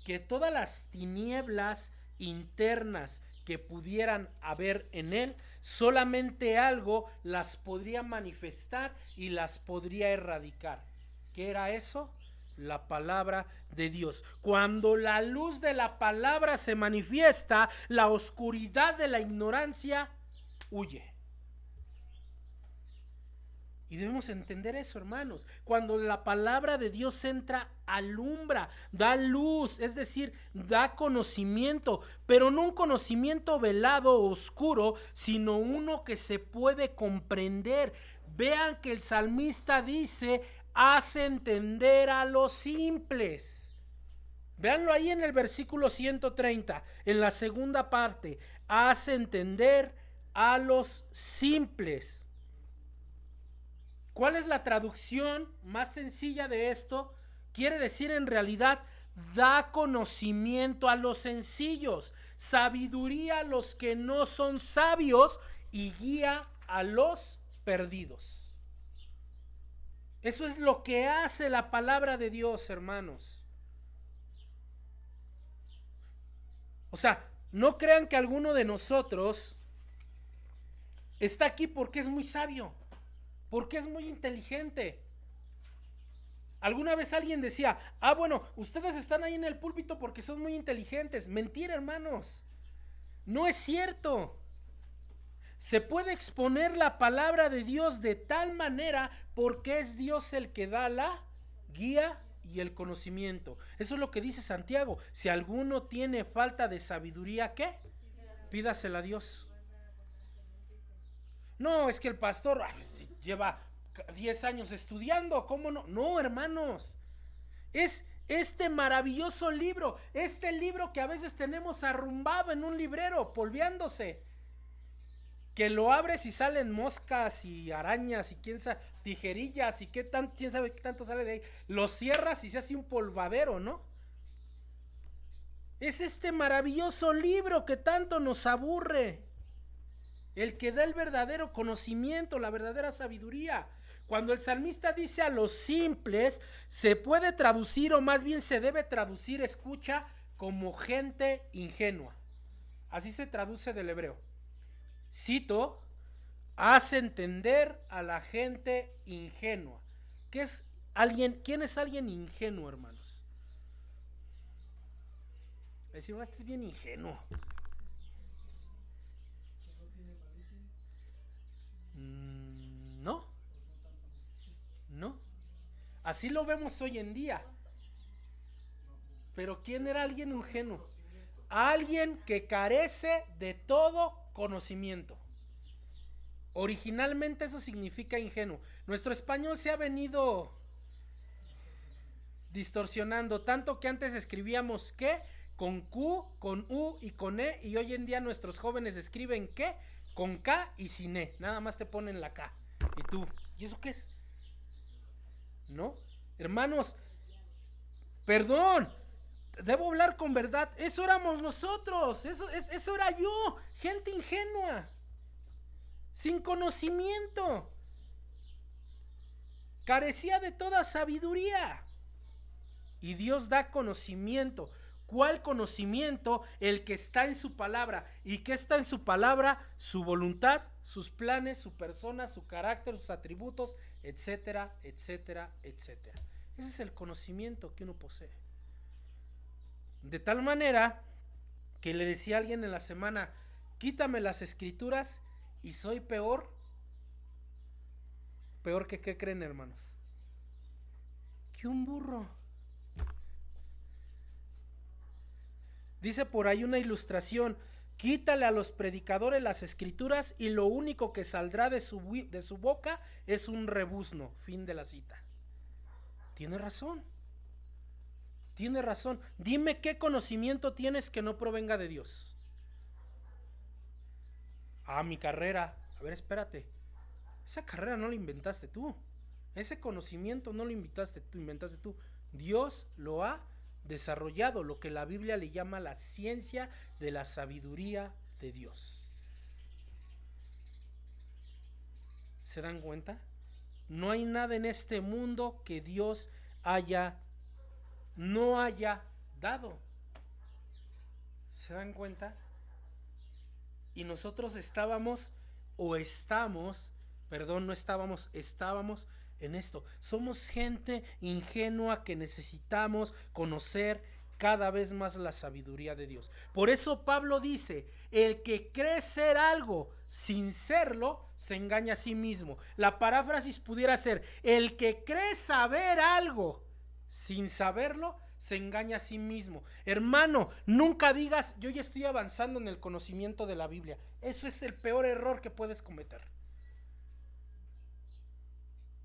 que todas las tinieblas internas que pudieran haber en él, solamente algo las podría manifestar y las podría erradicar. ¿Qué era eso? La palabra de Dios. Cuando la luz de la palabra se manifiesta, la oscuridad de la ignorancia huye. Y debemos entender eso, hermanos. Cuando la palabra de Dios entra, alumbra, da luz, es decir, da conocimiento, pero no un conocimiento velado o oscuro, sino uno que se puede comprender. Vean que el salmista dice: haz entender a los simples. Véanlo ahí en el versículo 130, en la segunda parte: haz entender a los simples. ¿Cuál es la traducción más sencilla de esto? Quiere decir, en realidad, da conocimiento a los sencillos, sabiduría a los que no son sabios y guía a los perdidos. Eso es lo que hace la palabra de Dios, hermanos. O sea, no crean que alguno de nosotros está aquí porque es muy sabio, porque es muy inteligente. Alguna vez alguien decía: bueno, ustedes están ahí en el púlpito porque son muy inteligentes. Mentira, hermanos. No es cierto. Se puede exponer la palabra de Dios de tal manera porque es Dios el que da la guía y el conocimiento. Eso es lo que dice Santiago: si alguno tiene falta de sabiduría, ¿qué? Pídasela a Dios. No, es que el pastor lleva 10 años estudiando, ¿cómo no? No, hermanos. Es este maravilloso libro, este libro que a veces tenemos arrumbado en un librero, polveándose, que lo abres y salen moscas y arañas y quién sabe, tijerillas y quién sabe qué tanto sale de ahí. Lo cierras y se hace un polvadero, ¿no? Es este maravilloso libro que tanto nos aburre, el que da el verdadero conocimiento, la verdadera sabiduría. Cuando el salmista dice a los simples, se puede traducir, o más bien se debe traducir, escucha, como gente ingenua. Así se traduce del hebreo. Cito: haz entender a la gente ingenua. ¿Qué es alguien? ¿Quién es alguien ingenuo, hermanos? Decimos: este es bien ingenuo. No. No. Así lo vemos hoy en día. Pero ¿quién era alguien ingenuo? Alguien que carece de todo conocimiento. Originalmente eso significa ingenuo. Nuestro español se ha venido distorsionando tanto que antes escribíamos que con Q, con U y con E, y hoy en día nuestros jóvenes escriben que con K y sin E. Nada más te ponen la K. Y tú, ¿y eso qué es? ¿No? Hermanos, perdón, debo hablar con verdad. Eso éramos nosotros, eso era yo, gente ingenua, sin conocimiento, carecía de toda sabiduría. Y Dios da conocimiento. ¿Cuál conocimiento? El que está en su palabra. ¿Y qué está en su palabra? Su voluntad, sus planes, su persona, su carácter, sus atributos, etcétera, etcétera, etcétera. Ese es el conocimiento que uno posee. De tal manera que le decía a alguien en la semana: quítame las escrituras y soy peor. Peor que, ¿qué creen, hermanos? Que un burro. Dice por ahí una ilustración: quítale a los predicadores las escrituras y lo único que saldrá de su boca es un rebuzno. Fin de la cita. Tiene razón. Tiene razón. Dime qué conocimiento tienes que no provenga de Dios. Mi carrera. A ver, espérate. Esa carrera no la inventaste tú. Ese conocimiento no lo inventaste tú. Dios lo ha desarrollado, lo que la Biblia le llama la ciencia de la sabiduría de Dios. ¿Se dan cuenta? No hay nada en este mundo que Dios no haya dado. ¿Se dan cuenta? Y nosotros estábamos estábamos en esto. Somos gente ingenua que necesitamos conocer cada vez más la sabiduría de Dios. Por eso Pablo dice, el que cree ser algo sin serlo, se engaña a sí mismo. La paráfrasis pudiera ser, el que cree saber algo sin saberlo, se engaña a sí mismo. Hermano, nunca digas, yo ya estoy avanzando en el conocimiento de la Biblia. Eso es el peor error que puedes cometer.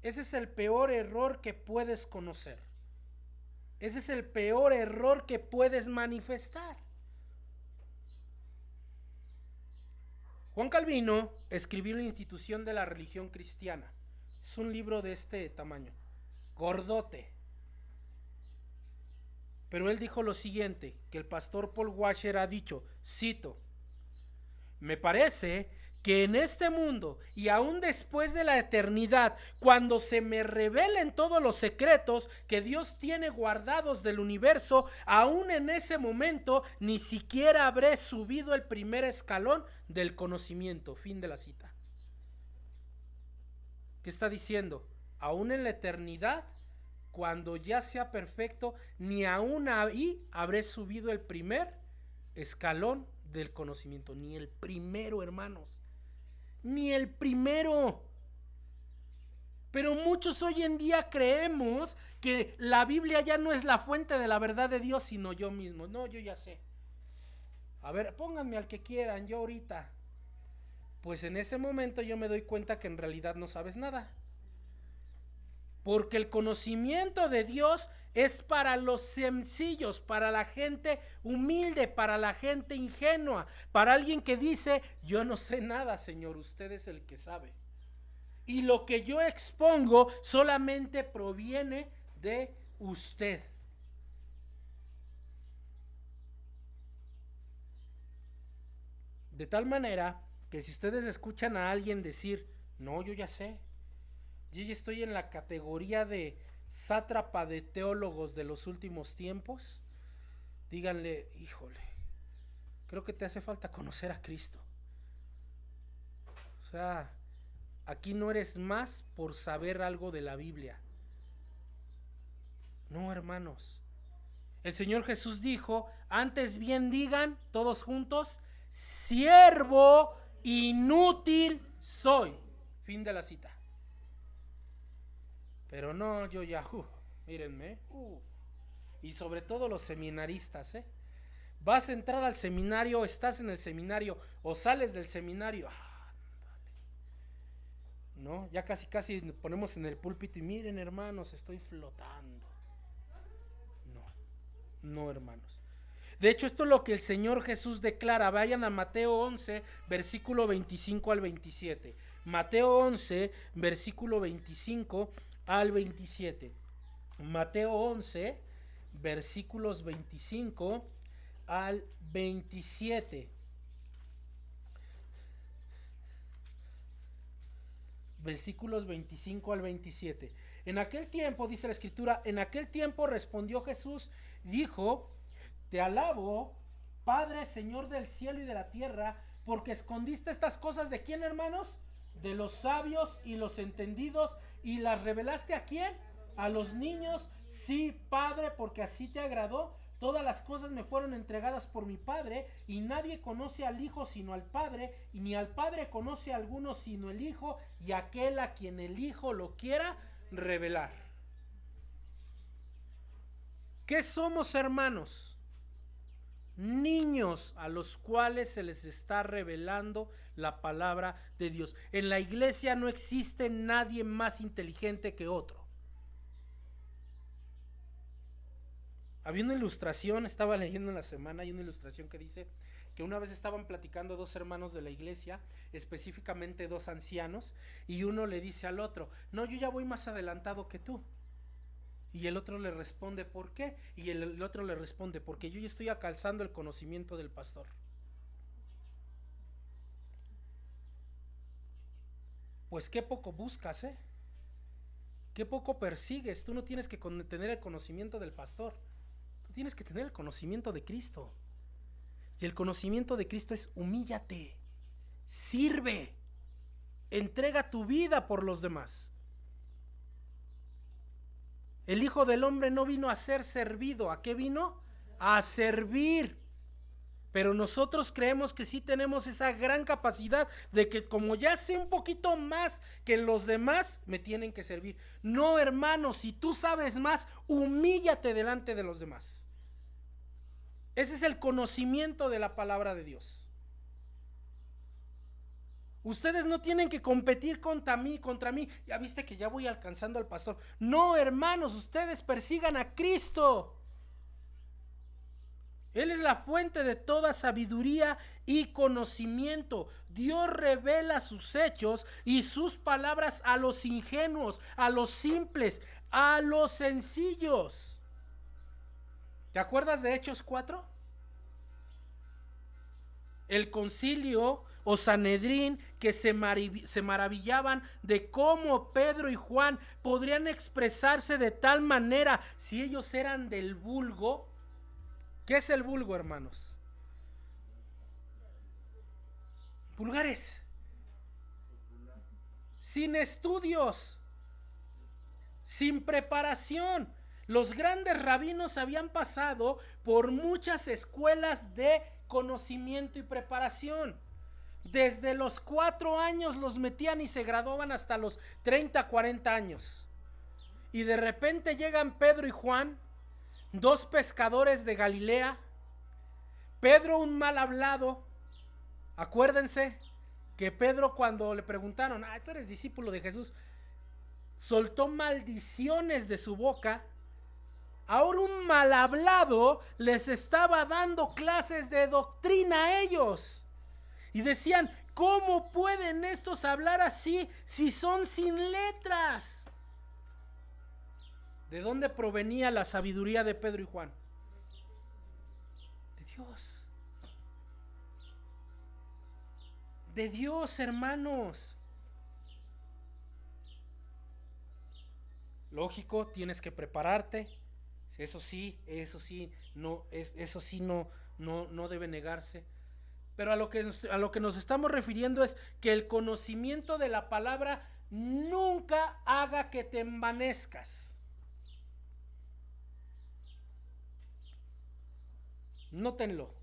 Ese es el peor error que puedes conocer. Ese es el peor error que puedes manifestar. Juan Calvino escribió La institución de la religión cristiana. Es un libro de este tamaño, gordote. Pero él dijo lo siguiente, que el pastor Paul Washer ha dicho, cito, me parece que en este mundo y aún después de la eternidad, cuando se me revelen todos los secretos que Dios tiene guardados del universo, aún en ese momento ni siquiera habré subido el primer escalón del conocimiento. Fin de la cita. ¿Qué está diciendo? Aún en la eternidad, cuando ya sea perfecto, ni aún ahí habré subido el primer escalón del conocimiento. Ni el primero, hermanos. Ni el primero. Pero muchos hoy en día creemos que la Biblia ya no es la fuente de la verdad de Dios, sino yo mismo. No, yo ya sé. A ver, pónganme al que quieran, yo ahorita. Pues en ese momento yo me doy cuenta que en realidad no sabes nada. Porque el conocimiento de Dios es para los sencillos, para la gente humilde, para la gente ingenua, para alguien que dice, yo no sé nada, Señor, usted es el que sabe. Y lo que yo expongo solamente proviene de usted. De tal manera que si ustedes escuchan a alguien decir, no, yo ya sé, yo ya estoy en la categoría de sátrapa de teólogos de los últimos tiempos, díganle, híjole, creo que te hace falta conocer a Cristo. O sea, aquí no eres más por saber algo de la Biblia. No, hermanos. El Señor Jesús dijo, antes bien digan todos juntos, siervo inútil soy. Fin de la cita. Pero no, yo ya, mírenme, y sobre todo los seminaristas, vas a entrar al seminario, estás en el seminario o sales del seminario, no, ya casi ponemos en el púlpito y miren, hermanos, estoy flotando. No, hermanos. De hecho, esto es lo que el Señor Jesús declara. Vayan a Mateo 11, versículo 25 al 27. Mateo 11, versículo 25 al 27. Mateo 11, versículos 25 al 27. Versículos 25 al 27. En aquel tiempo, dice la escritura, en aquel tiempo respondió Jesús, dijo, te alabo, Padre, Señor del cielo y de la tierra, porque escondiste estas cosas de quién, hermanos, de los sabios y los entendidos, y las revelaste a quién, a los niños. Sí, Padre, porque así te agradó. Todas las cosas me fueron entregadas por mi Padre, y nadie conoce al Hijo sino al Padre, y ni al Padre conoce a alguno sino el Hijo, y aquel a quien el Hijo lo quiera revelar. ¿Qué somos, hermanos? Niños a los cuales se les está revelando la palabra de Dios. En la iglesia no existe nadie más inteligente que otro. Había una ilustración, estaba leyendo en la semana, hay una ilustración que dice que una vez estaban platicando dos hermanos de la iglesia, específicamente dos ancianos, y uno le dice al otro, no, yo ya voy más adelantado que tú. Y el otro le responde, ¿por qué? Y el otro le responde, porque yo ya estoy alcanzando el conocimiento del pastor. Pues qué poco buscas, qué poco persigues. Tú no tienes que tener el conocimiento del pastor, tú tienes que tener el conocimiento de Cristo. Y el conocimiento de Cristo es: humíllate, sirve, entrega tu vida por los demás. El Hijo del Hombre no vino a ser servido. ¿A qué vino? A servir. Pero nosotros creemos que sí tenemos esa gran capacidad de que, como ya sé un poquito más que los demás, me tienen que servir. No, hermano, si tú sabes más, humíllate delante de los demás. Ese es el conocimiento de la palabra de Dios. Ustedes no tienen que competir contra mí. Ya viste que ya voy alcanzando al pastor. No, hermanos, ustedes persigan a Cristo. Él es la fuente de toda sabiduría y conocimiento. Dios revela sus hechos y sus palabras a los ingenuos, a los simples, a los sencillos. ¿Te acuerdas de Hechos 4? El concilio o Sanedrín, que se maravillaban de cómo Pedro y Juan podrían expresarse de tal manera si ellos eran del vulgo. ¿Qué es el vulgo, hermanos? Vulgares, sin estudios, sin preparación. Los grandes rabinos habían pasado por muchas escuelas de conocimiento y preparación. Desde los 4 años los metían y se graduaban hasta los 30, 40 años. Y de repente llegan Pedro y Juan, 2 pescadores de Galilea. Pedro, un mal hablado. Acuérdense que Pedro, cuando le preguntaron: tú eres discípulo de Jesús, soltó maldiciones de su boca. Ahora un mal hablado les estaba dando clases de doctrina a ellos. Y decían: ¿cómo pueden estos hablar así si son sin letras? ¿De dónde provenía la sabiduría de Pedro y Juan? De Dios. De Dios, hermanos. Lógico, tienes que prepararte. Eso sí, no debe negarse. Pero a lo que nos estamos refiriendo es que el conocimiento de la palabra nunca haga que te envanezcas. Nótenlo.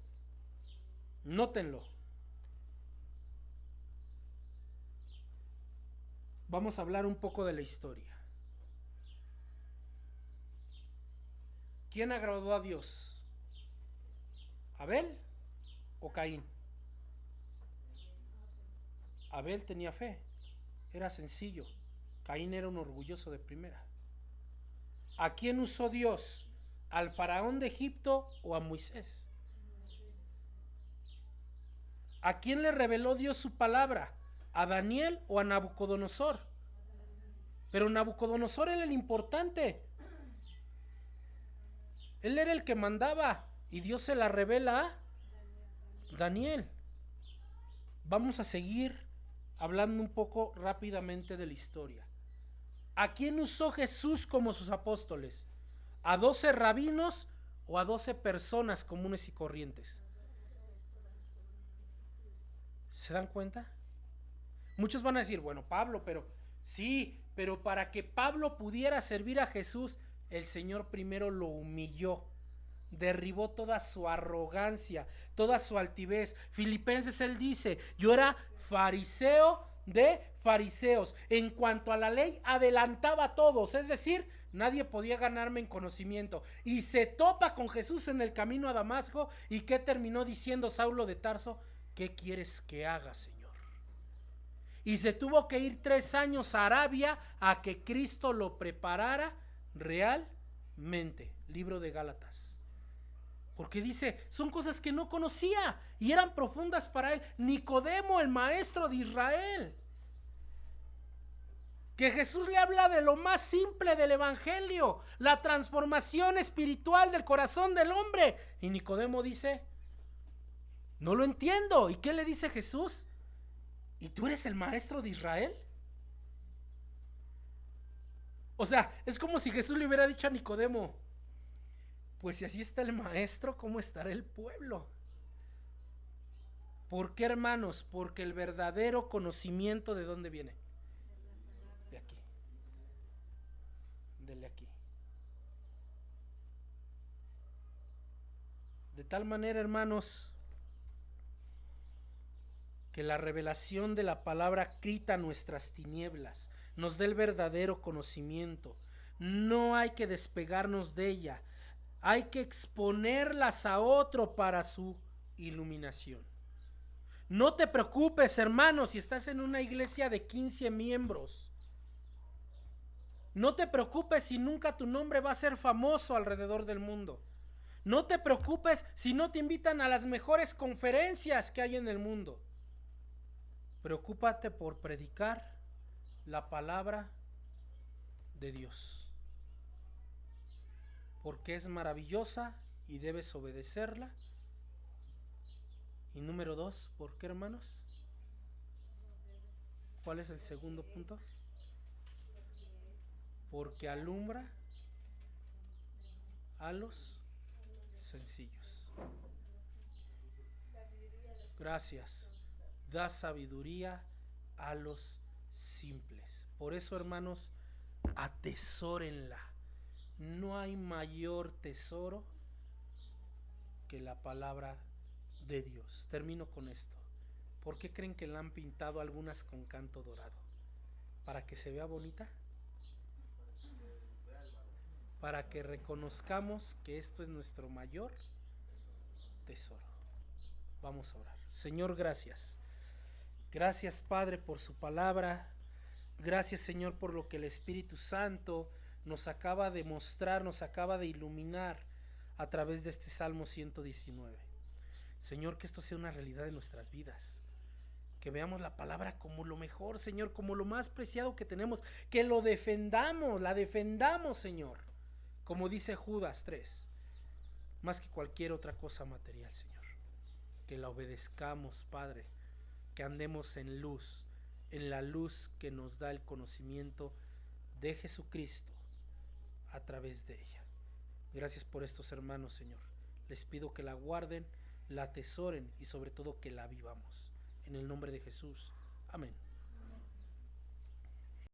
Vamos a hablar un poco de la historia. ¿Quién agradó a Dios? ¿Abel o Caín? Abel tenía fe, era sencillo. Caín era un orgulloso de primera. ¿A quién usó Dios? ¿Al faraón de Egipto o a Moisés? ¿A quién le reveló Dios su palabra? ¿A Daniel o a Nabucodonosor? Pero Nabucodonosor era el importante. Él era el que mandaba y Dios se la revela a Daniel. Vamos a seguir hablando un poco rápidamente de la historia. ¿A quién usó Jesús como sus apóstoles? ¿A 12 rabinos o a 12 personas comunes y corrientes? ¿Se dan cuenta? Muchos van a decir: bueno, Pablo, pero para que Pablo pudiera servir a Jesús, el Señor primero lo humilló, derribó toda su arrogancia, toda su altivez. Filipenses, él dice: yo era fariseo de fariseos. En cuanto a la ley, adelantaba a todos, es decir, nadie podía ganarme en conocimiento. Y se topa con Jesús en el camino a Damasco. ¿Y qué terminó diciendo Saulo de Tarso? ¿Qué quieres que haga, Señor? Y se tuvo que ir 3 años a Arabia a que Cristo lo preparara realmente. Libro de Gálatas. Porque dice, son cosas que no conocía y eran profundas para él. Nicodemo, el maestro de Israel, que Jesús le habla de lo más simple del evangelio, la transformación espiritual del corazón del hombre. Y Nicodemo dice: no lo entiendo. ¿Y qué le dice Jesús? ¿Y tú eres el maestro de Israel? O sea, es como si Jesús le hubiera dicho a Nicodemo: pues si así está el maestro, ¿cómo estará el pueblo? ¿Por qué, hermanos? Porque el verdadero conocimiento, ¿de dónde viene? De aquí. De aquí. De tal manera, hermanos, que la revelación de la palabra quita nuestras tinieblas, nos dé el verdadero conocimiento. No hay que despegarnos de ella, hay que exponerlas a otro para su iluminación. No te preocupes, hermano, si estás en una iglesia de 15 miembros. No te preocupes si nunca tu nombre va a ser famoso alrededor del mundo. No te preocupes si no te invitan a las mejores conferencias que hay en el mundo. Preocúpate por predicar la palabra de Dios, porque es maravillosa y debes obedecerla. Y número 2, ¿por qué, hermanos? ¿Cuál es el segundo punto? Porque alumbra a los sencillos. Gracias. Da sabiduría a los simples. Por eso, hermanos, atesórenla. No hay mayor tesoro que la palabra de Dios. Termino con esto. ¿Por qué creen que la han pintado algunas con canto dorado? ¿Para que se vea bonita? Para que reconozcamos que esto es nuestro mayor tesoro. Vamos a orar. Señor, gracias. Gracias, Padre, por su palabra. Gracias, Señor, por lo que el Espíritu Santo nos acaba de mostrar, nos acaba de iluminar a través de este Salmo 119. Señor, que esto sea una realidad en nuestras vidas. Que veamos la palabra como lo mejor, Señor, como lo más preciado que tenemos. Que lo defendamos, la defendamos, Señor. Como dice Judas 3, más que cualquier otra cosa material, Señor. Que la obedezcamos, Padre. Que andemos en luz, en la luz que nos da el conocimiento de Jesucristo a través de ella. Gracias por estos hermanos, Señor. Les pido que la guarden, la atesoren y sobre todo que la vivamos. En el nombre de Jesús. Amén.